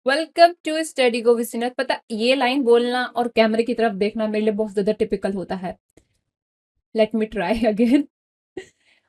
Welcome to study go with. पता ये line बोलना और कैमरे की तरफ देखना मेरे लिए बहुत ज्यादा टिपिकल होता है। Let me try again.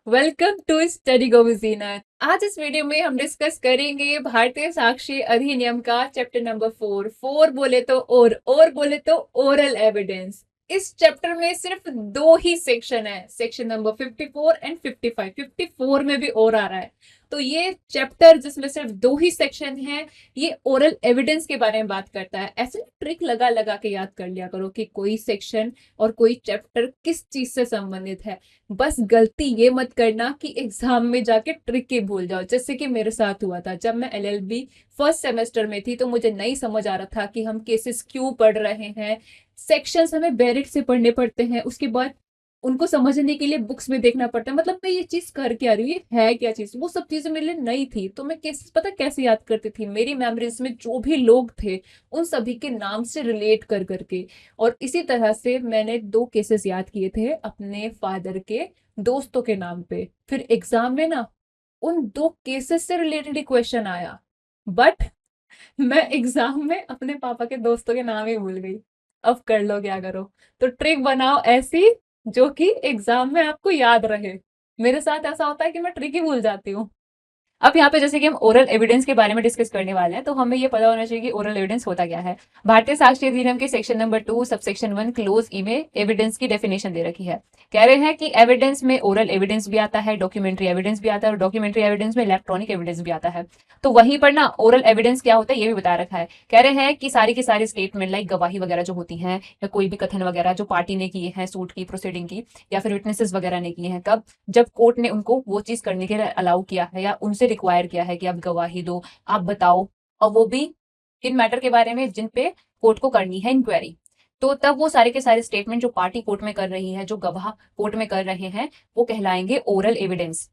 Welcome to study go with. आज इस वीडियो में हम डिस्कस करेंगे भारतीय साक्षी अधिनियम का चैप्टर नंबर 4 बोले तो और बोले तो ओरल एविडेंस। इस चैप्टर में सिर्फ दो ही सेक्शन है, सेक्शन नंबर 54 एंड 55। 54 में भी और आ रहा है। तो ये चैप्टर जिसमें सिर्फ दो ही सेक्शन है, ये ओरल एविडेंस के बारे में बात करता है। ऐसे ट्रिक लगा लगा के याद कर लिया करो कि कोई सेक्शन और कोई चैप्टर किस चीज से संबंधित है। बस गलती ये मत करना कि एग्जाम में जाके ट्रिक ही भूल जाओ, जैसे कि मेरे साथ हुआ था जब मैं एलएलबी फर्स्ट सेमेस्टर में थी। तो मुझे नहीं समझ आ रहा था कि हम केसेस क्यों पढ़ रहे हैं। सेक्शंस हमें बेरिट से पढ़ने पड़ते हैं, उसके बाद उनको समझने के लिए बुक्स में देखना पड़ता है। मतलब मैं ये चीज करके आ रही हूँ, ये है क्या चीज, वो सब चीजें मेरे लिए नई थी। तो मैं कैसे पता कैसे याद करती थी, मेरी मेमोरीज में जो भी लोग थे उन सभी के नाम से रिलेट कर करके। और इसी तरह से मैंने दो केसेस याद किए थे अपने फादर के दोस्तों के नाम पे। फिर एग्जाम में ना उन दो केसेस से रिलेटेड ही क्वेश्चन आया, बट मैं एग्जाम में अपने पापा के दोस्तों के नाम ही भूल गई। अब कर लो क्या करो। तो ट्रिक बनाओ ऐसी जो कि एग्जाम में आपको याद रहे। मेरे साथ ऐसा होता है कि मैं ट्रिक ही भूल जाती हूँ। अब यहाँ पे जैसे कि हम ओरल एविडेंस के बारे में डिस्कस करने वाले हैं, तो हमें ये पता होना चाहिए कि ओरल एविडेंस होता क्या है। भारतीय साक्ष्य अधिनियम के सेक्शन नंबर 2 सबसेक्शन 1 क्लोज ई में एविडेंस की डेफिनेशन दे रखी है। कह रहे हैं कि एविडेंस में ओरल एविडेंस भी आता है, डॉक्यूमेंट्री एविडेंस भी आता है, और डॉक्यूमेंट्री एविडेंस में इलेक्ट्रॉनिक एविडेंस भी आता है। तो वहीं पर ना ओरल एविडेंस क्या होता है ये भी बता रखा है। कह रहे हैं कि सारी की सारी स्टेटमेंट लाइक गवाही वगैरह जो होती हैं, या कोई भी कथन वगैरह जो पार्टी ने किए हैं सूट की प्रोसीडिंग की, या फिर विटनेसेस वगैरह ने किए हैं, कब जब कोर्ट ने उनको वो चीज करने के लिए अलाउ किया है या उनसे रिक्वायर किया है कि आप गवाही दो, आप बताओ, और वो भी इन मैटर के बारे में जिन पे कोर्ट को करनी है इंक्वायरी। तो तब वो सारे के सारे स्टेटमेंट जो पार्टी कोर्ट में कर रही है, जो गवाह कोर्ट में कर रहे हैं, वो कहलाएंगे ओरल एविडेंस।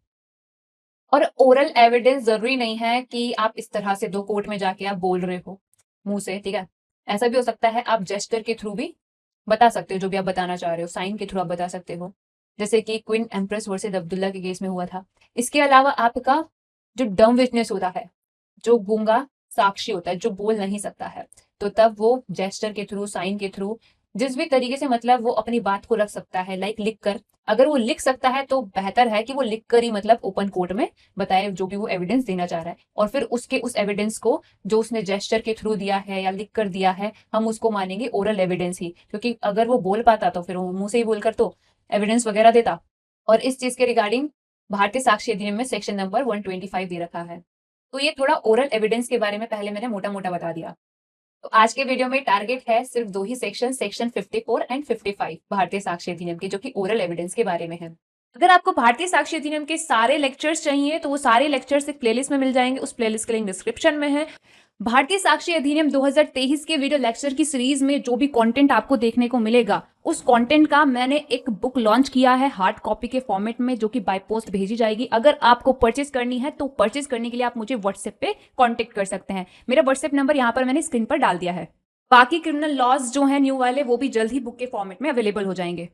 और ओरल एविडेंस जरूरी नहीं है कि आप इस तरह से दो कोर्ट में जाके आप बोल रहे हो मुंह से, ठीक है। ऐसा भी हो सकता है आप जेस्टर के थ्रू भी बता सकते हो जो भी आप बताना चाह रहे हो, साइन के थ्रू आप बता सकते हो, जैसे कि क्वीन एम्प्रेस वर्सेस अब्दुल्ला के केस में हुआ था। इसके अलावा आपका जो डम विटनेस होता है, जो गूंगा साक्षी होता है, जो बोल नहीं सकता है, तो तब वो जेस्टर के थ्रू, साइन के थ्रू, जिस भी तरीके से मतलब वो अपनी बात को रख सकता है, लाइक लिख कर। अगर वो लिख सकता है तो बेहतर है कि वो लिख कर ही मतलब ओपन कोर्ट में बताए जो भी वो एविडेंस देना चाह रहा है, और फिर उसके उस एविडेंस को जो उसने जेस्टर के थ्रू दिया है या लिख कर दिया है, हम उसको मानेंगे ओरल एविडेंस ही। क्योंकि अगर वो बोल पाता तो फिर वो मुंह से ही बोलकर तो एविडेंस वगैरह देता। और इस चीज के रिगार्डिंग भारतीय साक्ष्य अधिनियम में सेक्शन नंबर 125 दे रखा है। तो ये थोड़ा ओरल एविडेंस के बारे में पहले मैंने मोटा मोटा बता दिया। तो आज के वीडियो में टारगेट है सिर्फ दो ही सेक्शन, सेक्शन 54 एंड 55 भारतीय साक्ष्य अधिनियम के, जो कि ओरल एविडेंस के बारे में है। अगर आपको भारतीय साक्ष्य अधिनियम के सारे लेक्चर्स चाहिए तो वो सारे लेक्चर्स एक प्लेलिस्ट में मिल जाएंगे, उस प्लेलिस्ट का लिंक डिस्क्रिप्शन में है। भारतीय साक्ष्य अधिनियम 2023 के वीडियो लेक्चर की सीरीज में जो भी कंटेंट आपको देखने को मिलेगा, उस कंटेंट का मैंने एक बुक लॉन्च किया है हार्ड कॉपी के फॉर्मेट में, जो कि बाय पोस्ट भेजी जाएगी। अगर आपको परचेज करनी है तो परचेज करने के लिए आप मुझे व्हाट्सएप पे कांटेक्ट कर सकते हैं। मेरा व्हाट्सएप नंबर यहाँ पर मैंने स्क्रीन पर डाल दिया है। बाकी क्रिमिनल लॉज जो है न्यू वाले, वो भी जल्द ही बुक के फॉर्मेट में अवेलेबल हो जाएंगे।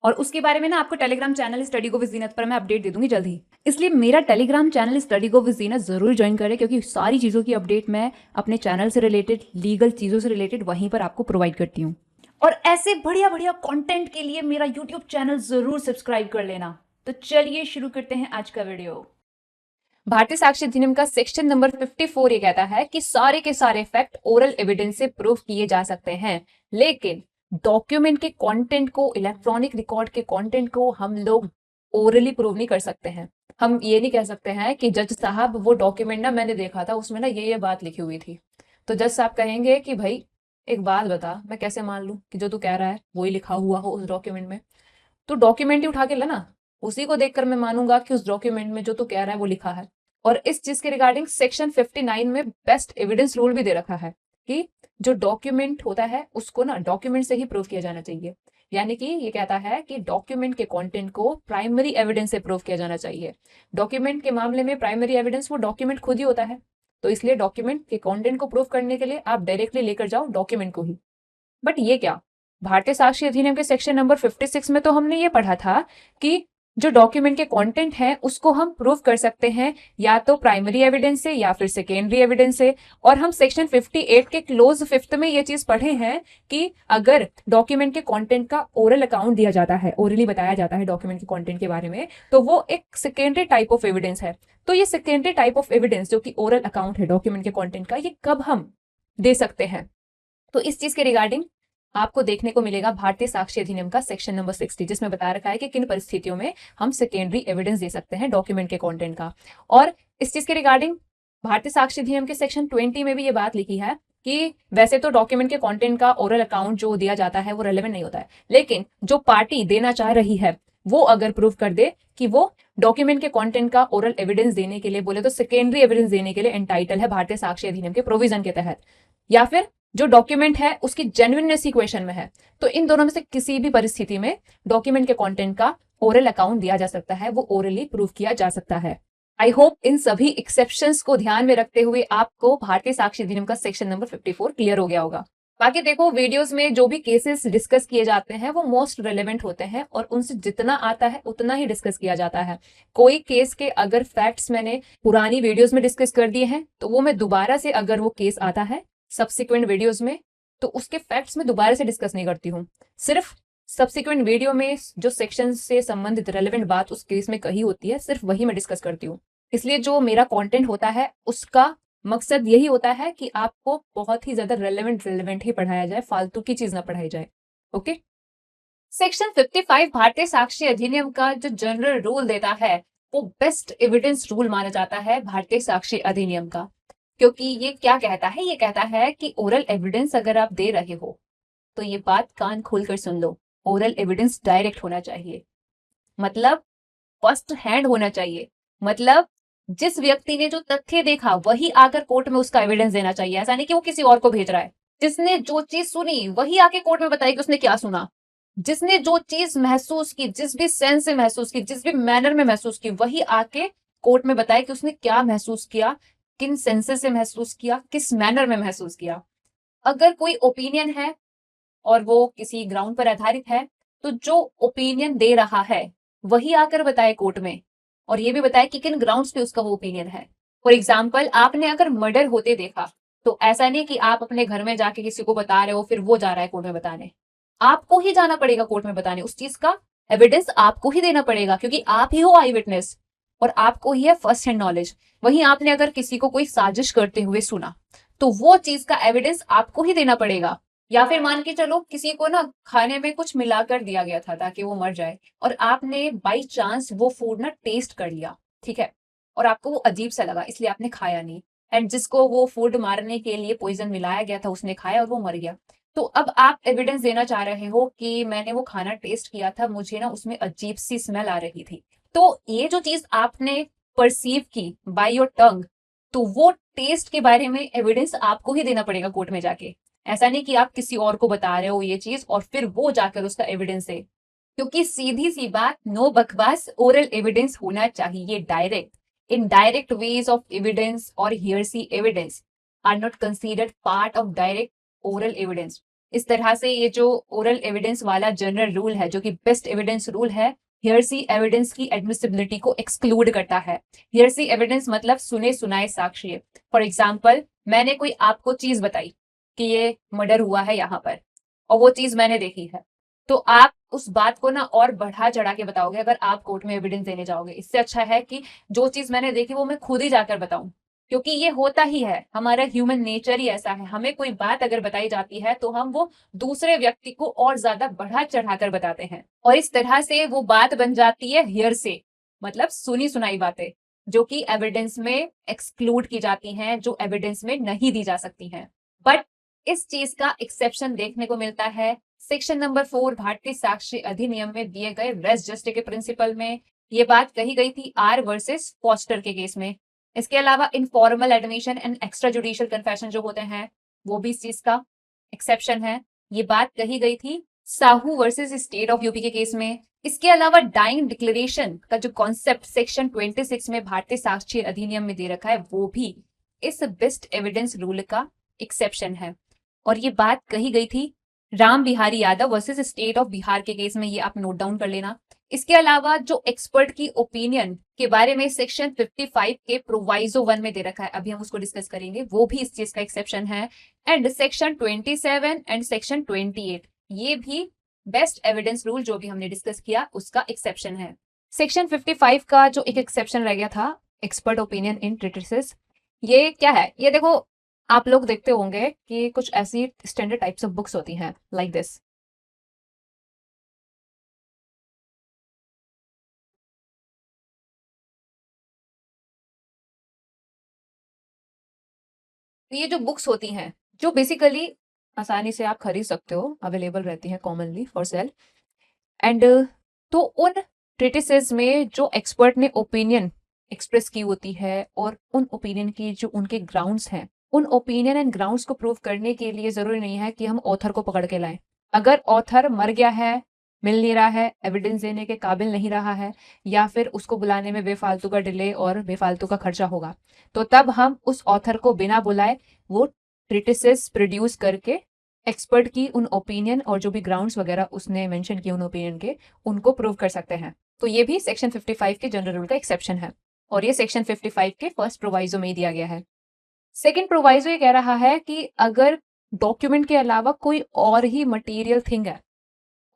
और उसके बारे में ना आपको Telegram channel study go with Zeenat पर मैं अपडेट दे दूंगी जल्द ही। इसलिए मेरा Telegram channel study go with Zeenat जरूर ज्वाइन करें, क्योंकि सारी चीज़ों की अपडेट मैं अपने चैनल से रिलेटेड, लीगल चीज़ों से रिलेटेड वहीं पर आपको प्रोवाइड करती हूँ। और ऐसे बढ़िया बढ़िया कंटेंट के लिए मेरा यूट्यूब चैनल जरूर सब्सक्राइब कर लेना। तो चलिए शुरू करते हैं आज का वीडियो। भारतीय साक्ष्य अधिनियम का सेक्शन नंबर 54 ये कहता है कि सारे के सारे फैक्ट ओरल एविडेंस से प्रूफ किए जा सकते हैं, लेकिन डॉक्यूमेंट के कंटेंट को, इलेक्ट्रॉनिक रिकॉर्ड के कंटेंट को हम लोग ओरली प्रूव नहीं कर सकते हैं। हम ये नहीं कह सकते हैं कि जज साहब वो डॉक्यूमेंट ना मैंने देखा था, उसमें ना ये बात लिखी हुई थी। तो जज साहब कहेंगे कि भाई एक बात बता, मैं कैसे मान लूं कि जो तू कह रहा है वही लिखा हुआ हो उस डॉक्यूमेंट में। तो डॉक्यूमेंट ही उठा के लाना, उसी को देखकर मैं मानूंगा कि उस डॉक्यूमेंट में जो तू कह रहा है वो लिखा है। और इस चीज के रिगार्डिंग सेक्शन 59 में बेस्ट एविडेंस रूल भी दे रखा है कि जो डॉक्यूमेंट होता है उसको ना डॉक्यूमेंट से ही प्रूव किया जाना चाहिए। यानी कि ये कहता है कि डॉक्यूमेंट के कंटेंट को प्राइमरी एविडेंस से प्रूव किया जाना चाहिए। डॉक्यूमेंट के मामले में प्राइमरी एविडेंस वो डॉक्यूमेंट खुद ही होता है। तो इसलिए डॉक्यूमेंट के कंटेंट को प्रूव करने के लिए आप डायरेक्टली लेकर जाओ डॉक्यूमेंट को ही। बट ये क्या, भारतीय साक्ष्य अधिनियम के सेक्शन नंबर 56 में तो हमने ये पढ़ा था कि जो डॉक्यूमेंट के कंटेंट है उसको हम प्रूव कर सकते हैं या तो प्राइमरी एविडेंस से या फिर सेकेंडरी एविडेंस से। और हम सेक्शन 58 के क्लोज फिफ्थ में ये चीज पढ़े हैं कि अगर डॉक्यूमेंट के कंटेंट का ओरल अकाउंट दिया जाता है, ओरली बताया जाता है डॉक्यूमेंट के कंटेंट के बारे में, तो वो एक सेकेंडरी टाइप ऑफ एविडेंस है। तो ये सेकेंडरी टाइप ऑफ एविडेंस जो कि ओरल अकाउंट है डॉक्यूमेंट के कंटेंट का, ये कब हम दे सकते हैं? तो इस चीज के रिगार्डिंग आपको देखने को मिलेगा भारतीय साक्ष्य अधिनियम का सेक्शन नंबर 60, जिसमें बता रखा है कि किन परिस्थितियों में हम सेकेंडरी एविडेंस दे सकते हैं डॉक्यूमेंट के कंटेंट का। और इस चीज के रिगार्डिंग भारतीय साक्ष्य अधिनियम के सेक्शन 20 में भी ये बात लिखी है कि वैसे तो डॉक्यूमेंट के कंटेंट का ओरल अकाउंट जो दिया जाता है वो रेलेवेंट नहीं होता है, लेकिन जो पार्टी देना चाह रही है वो अगर प्रूव कर दे कि वो डॉक्यूमेंट के कंटेंट का ओरल एविडेंस देने के लिए, बोले तो सेकेंडरी एविडेंस देने के लिए एंटाइटल है भारतीय साक्ष्य अधिनियम के प्रोविजन के तहत, या फिर जो डॉक्यूमेंट है उसकी जेन्युइननेस की क्वेश्चन में है, तो इन दोनों में से किसी भी परिस्थिति में डॉक्यूमेंट के कंटेंट का ओरल अकाउंट दिया जा सकता है, वो ओरली प्रूव किया जा सकता है। आई होप इन सभी एक्सेप्शंस को ध्यान में रखते हुए आपको भारतीय साक्ष्य अधिनियम का सेक्शन नंबर 54 क्लियर हो गया होगा। बाकी देखो, वीडियोस में जो भी केसेस डिस्कस किए जाते हैं वो मोस्ट रेलेवेंट होते हैं और उनसे जितना आता है उतना ही डिस्कस किया जाता है। कोई केस के अगर फैक्ट्स मैंने पुरानी वीडियोस में डिस्कस कर दिए हैं तो वो मैं दोबारा से, अगर वो केस आता है सब्सिक्वेंट वीडियोस में, तो उसके फैक्ट्स में दोबारा से डिस्कस नहीं करती हूँ। सिर्फ सब्सिक्वेंट वीडियो में जो सेक्शन से संबंधित रेलेवेंट बात उस केस में कही होती है, सिर्फ वही मैं डिस्कस करती हूँ। इसलिए जो मेरा कंटेंट होता है उसका मकसद यही होता है कि आपको बहुत ही ज्यादा रेलेवेंट ही पढ़ाया जाए, फालतू की चीज ना पढ़ाई जाए। ओके। सेक्शन 55 भारतीय साक्ष्य अधिनियम का जो जनरल रूल देता है वो बेस्ट एविडेंस रूल माना जाता है भारतीय साक्ष्य अधिनियम का। क्योंकि ये क्या कहता है? ये कहता है कि ओरल एविडेंस अगर आप दे रहे हो तो ये बात कान खोलकर सुन लो, ओरल एविडेंस डायरेक्ट होना चाहिए, मतलब फर्स्ट हैंड होना चाहिए, मतलब जिस व्यक्ति ने जो तथ्य देखा वही आकर कोर्ट में उसका एविडेंस देना चाहिए। ऐसा नहीं कि वो किसी और को भेज रहा है। जिसने जो चीज सुनी वही आके कोर्ट में बताए कि उसने क्या सुना। जिसने जो चीज महसूस की, जिस भी सेंस से महसूस की, जिस भी मैनर में महसूस की, वही आके कोर्ट में बताए कि उसने क्या महसूस किया, किन सेंसेस से महसूस किया, किस मैनर में महसूस किया। अगर कोई ओपिनियन है और वो किसी ग्राउंड पर आधारित है, तो जो ओपिनियन दे रहा है वही आकर बताए कोर्ट में, और ये भी बताए कि किन ग्राउंड्स पे उसका वो ओपिनियन है। फॉर एग्जाम्पल, आपने अगर मर्डर होते देखा तो ऐसा नहीं कि आप अपने घर में जाके किसी को बता रहे हो फिर वो जा रहा है कोर्ट में बताने। आपको ही जाना पड़ेगा कोर्ट में बताने, उस चीज का एविडेंस आपको ही देना पड़ेगा, क्योंकि आप ही हो आई विटनेस और आपको ही है फर्स्ट हैंड नॉलेज। वहीं आपने अगर किसी को कोई साजिश करते हुए सुना तो वो चीज का एविडेंस आपको ही देना पड़ेगा। या फिर मान के चलो किसी को ना खाने में कुछ मिलाकर दिया गया था ताकि वो मर जाए, और आपने बाई चांस वो फूड ना टेस्ट कर लिया, ठीक है, और आपको वो अजीब सा लगा इसलिए आपने खाया नहीं, एंड जिसको वो फूड मारने के लिए पॉइजन मिलाया गया था उसने खाया और वो मर गया। तो अब आप एविडेंस देना चाह रहे हो कि मैंने वो खाना टेस्ट किया था, मुझे ना उसमें अजीब सी स्मेल आ रही थी। तो ये जो चीज आपने परसीव की बाय योर टंग, तो वो टेस्ट के बारे में एविडेंस आपको ही देना पड़ेगा कोर्ट में जाके। ऐसा नहीं कि आप किसी और को बता रहे हो ये चीज और फिर वो जाकर उसका एविडेंस दे। क्योंकि सीधी सी बात, नो बकवास, ओरल एविडेंस होना चाहिए direct. Indirect ways of evidence और hearsay evidence are not considered part of direct oral evidence. इस तरह से ये जो ओरल एविडेंस वाला जनरल रूल है, जो कि बेस्ट एविडेंस रूल है, हियरसी एविडेंस की एडमिसिबिलिटी को एक्सक्लूड करता है। हियरसी एविडेंस मतलब सुने सुनाए साक्ष्य। फॉर एग्जाम्पल, मैंने कोई आपको चीज बताई कि ये मर्डर हुआ है यहाँ पर, और वो चीज मैंने देखी है, तो आप उस बात को ना और बढ़ा चढ़ा के बताओगे अगर आप कोर्ट में एविडेंस देने जाओगे। इससे अच्छा है कि जो चीज मैंने देखी वो मैं खुद ही जाकर बताऊं, क्योंकि ये होता ही है, हमारा ह्यूमन नेचर ही ऐसा है। हमें कोई बात अगर बताई जाती है तो हम वो दूसरे व्यक्ति को और ज्यादा बढ़ा चढ़ाकर बताते हैं, और इस तरह से वो बात बन जाती है हियरसे, मतलब सुनी सुनाई बातें, जो कि एविडेंस में एक्सक्लूड की जाती हैं, जो एविडेंस में नहीं दी जा सकती हैं। बट इस चीज का एक्सेप्शन देखने को मिलता है सेक्शन नंबर 4 भारतीय साक्ष्य अधिनियम में दिए गए रेस जस्टे के प्रिंसिपल में। ये बात कही गई थी आर वर्सेस फॉस्टर के केस में। इसके अलावा informal admission and extra judicial confession जो होते हैं वो भी इस चीज का एक्सेप्शन है। ये बात कही गई थी Sahu versus state of UP के केस में। इसके अलावा डाइंग डिक्लेरेशन का जो कॉन्सेप्ट सेक्शन 26 में भारतीय साक्ष्य अधिनियम में दे रखा है वो भी इस बेस्ट एविडेंस रूल का एक्सेप्शन है। और ये बात कही गई थी Ram Bihari Yadav versus state of Bihar के केस में, ये आप नोट डाउन कर लेना। इसके अलावा जो एक्सपर्ट की ओपिनियन के बारे में सेक्शन 55 के प्रोवाइजो 1 में दे रखा है, अभी हम उसको डिस्कस करेंगे, वो भी इस चीज का एक्सेप्शन है। एंड सेक्शन 27 एंड सेक्शन 28 ये भी बेस्ट एविडेंस रूल जो भी हमने डिस्कस किया उसका एक्सेप्शन है। सेक्शन 55 का जो एक एक्सेप्शन रह गया था, एक्सपर्ट ओपिनियन इन ट्रीटिसेस, ये क्या है? ये देखो, आप लोग देखते होंगे कि कुछ ऐसी स्टैंडर्ड टाइप्स ऑफ बुक्स होती हैं लाइक दिस। तो ये जो बुक्स होती हैं जो बेसिकली आसानी से आप खरीद सकते हो, अवेलेबल रहती हैं कॉमनली फॉर सेल। एंड तो उन ट्रीटिसेस में जो एक्सपर्ट ने ओपिनियन एक्सप्रेस की होती है और उन ओपिनियन की जो उनके ग्राउंड्स हैं, उन ओपिनियन एंड ग्राउंड्स को प्रूव करने के लिए जरूरी नहीं है कि हम ऑथर को पकड़ के लाएं। अगर ऑथर मर गया है, मिल नहीं रहा है, एविडेंस देने के काबिल नहीं रहा है, या फिर उसको बुलाने में बेफालतू का डिले और बेफालतू का खर्चा होगा, तो तब हम उस ऑथर को बिना बुलाए वो ट्रीटिसेस प्रोड्यूस करके एक्सपर्ट की उन ओपिनियन और जो भी ग्राउंड्स वगैरह उसने मेंशन किए उन ओपिनियन के, उनको प्रूव कर सकते हैं। तो ये भी सेक्शन 55 के जनरल रूल का एक्सेप्शन है और ये सेक्शन 55 के फर्स्ट प्रोवाइजो में ही दिया गया है। सेकंड प्रोवाइजो ये कह रहा है कि अगर डॉक्यूमेंट के अलावा कोई और ही मटेरियल थिंग है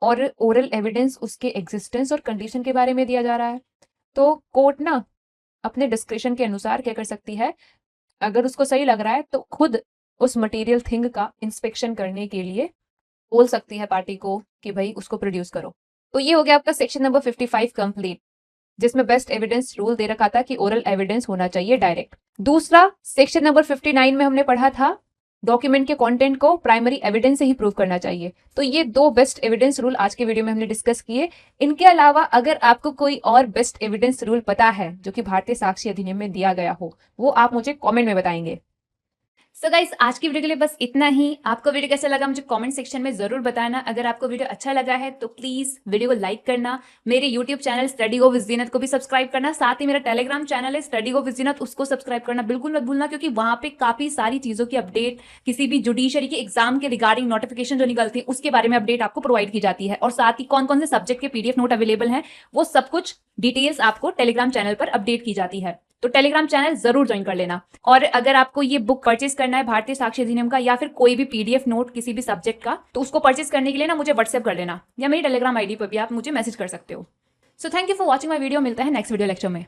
और ओरल एविडेंस उसके एग्जिस्टेंस और कंडीशन के बारे में दिया जा रहा है, तो कोर्ट ना अपने डिस्क्रिप्शन के अनुसार क्या कर सकती है, अगर उसको सही लग रहा है तो खुद उस मटेरियल थिंग का इंस्पेक्शन करने के लिए बोल सकती है पार्टी को कि भाई उसको प्रोड्यूस करो। तो ये हो गया आपका सेक्शन नंबर 55 कंप्लीट, जिसमें बेस्ट एविडेंस रूल दे रखा था कि ओरल एविडेंस होना चाहिए डायरेक्ट। दूसरा सेक्शन नंबर 59 में हमने पढ़ा था डॉक्यूमेंट के कंटेंट को प्राइमरी एविडेंस से ही प्रूव करना चाहिए। तो ये दो बेस्ट एविडेंस रूल आज के वीडियो में हमने डिस्कस किए। इनके अलावा अगर आपको कोई और बेस्ट एविडेंस रूल पता है जो कि भारतीय साक्ष्य अधिनियम में दिया गया हो, वो आप मुझे कमेंट में बताएंगे। सो गाइस, आज की वीडियो के लिए बस इतना ही। आपको वीडियो कैसा लगा मुझे कमेंट सेक्शन में जरूर बताना। अगर आपको वीडियो अच्छा लगा है तो प्लीज वीडियो को लाइक करना, मेरे YouTube channel study go with Zeenat को भी सब्सक्राइब करना, साथ ही मेरा टेलीग्राम चैनल है स्टडी गो विद जीनत, उसको सब्सक्राइब करना बिल्कुल मत भूलना, क्योंकि वहां पे काफी सारी चीजों की अपडेट, किसी भी जुडिशरी के एग्जाम के रिगार्डिंग नोटिफिकेशन जो निकलती है उसके बारे में अपडेट आपको प्रोवाइड की जाती है, और साथ ही कौन कौन से सब्जेक्ट के पीडीएफ नोट अवेलेबल है वो सब कुछ डिटेल्स आपको टेलीग्राम चैनल पर अपडेट की जाती है। तो टेलीग्राम चैनल जरूर ज्वाइन कर लेना। और अगर आपको ये बुक परचेस करना है भारतीय साक्ष्य अधिनियम का, या फिर कोई भी पीडीएफ नोट किसी भी सब्जेक्ट का, तो उसको परचेस करने के लिए ना मुझे व्हाट्सएप कर लेना, या मेरी टेलीग्राम आईडी पर भी आप मुझे मैसेज कर सकते हो। So thank you for watching my video. मिलता है नेक्स्ट वीडियो लेक्चर में।